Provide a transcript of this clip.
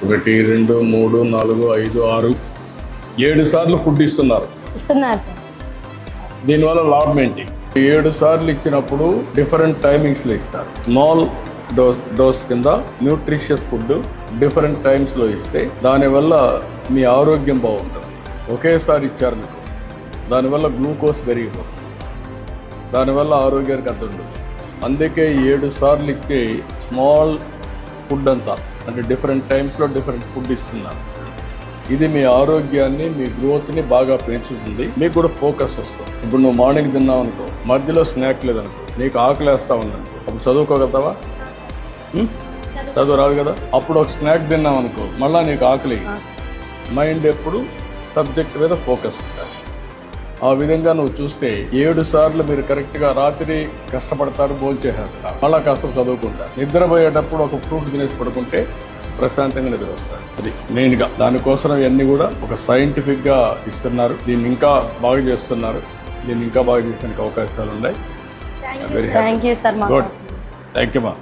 1 2 3 4 5 6 7 సార్లు ఫుడ్ ఇస్తున్నారు సార్. దీనివల్ల లాభం ఏంటి? 7 సార్లు ఇచ్చినప్పుడు డిఫరెంట్ టైమింగ్స్లో ఇస్తారు. స్మాల్ డోస్ కింద న్యూట్రిషియస్ ఫుడ్ డిఫరెంట్ టైమ్స్లో ఇస్తే దానివల్ల మీ ఆరోగ్యం బాగుంటుంది. ఒకేసారి ఇచ్చారు మీకు, దానివల్ల గ్లూకోజ్ పెరిగిపోతుంది, దానివల్ల ఆరోగ్యానికి అంత ఉండదు. అందుకే 7 సార్లు ఇచ్చే స్మాల్ ఫుడ్ అంతా, అంటే డిఫరెంట్ టైమ్స్లో డిఫరెంట్ ఫుడ్ ఇస్తున్నారు. ఇది మీ ఆరోగ్యాన్ని, మీ గ్రోత్ని బాగా పెంచుతుంది. మీకు కూడా ఫోకస్ వస్తుంది. ఇప్పుడు నువ్వు మార్నింగ్ తిన్నావు అనుకో, మధ్యలో స్నాక్ లేదనుకో, నీకు ఆకలి వేస్తా ఉందనుకో, అప్పుడు చదువుకోగలుగుతావా? చదువు రాదు కదా. అప్పుడు ఒక స్నాక్ తిన్నావు అనుకో, మళ్ళీ నీకు ఆకలి, మైండ్ ఎప్పుడు సబ్జెక్ట్ మీద ఫోకస్ ఉంటుంది. ఆ విధంగా నువ్వు చూస్తే 7 సార్లు మీరు కరెక్ట్గా రాత్రి కష్టపడతారు, భోంచేసేస్తారు, మళ్ళీ కాస్త చదువుకుంటారు. నిద్రపోయేటప్పుడు ఒక ఫ్రూట్ తినేసి పడుకుంటే ప్రశాంతంగా నిద్ర వస్తారు. అది మెయిన్గా దానికోసం ఇవన్నీ కూడా ఒక సైంటిఫిక్గా ఇస్తున్నారు. దీన్ని ఇంకా బాగా చేస్తున్నారు. దీన్ని ఇంకా బాగా చేసేందుకు అవకాశాలు ఉన్నాయి. Very happy. Thank you sir. Good. Thank you మా.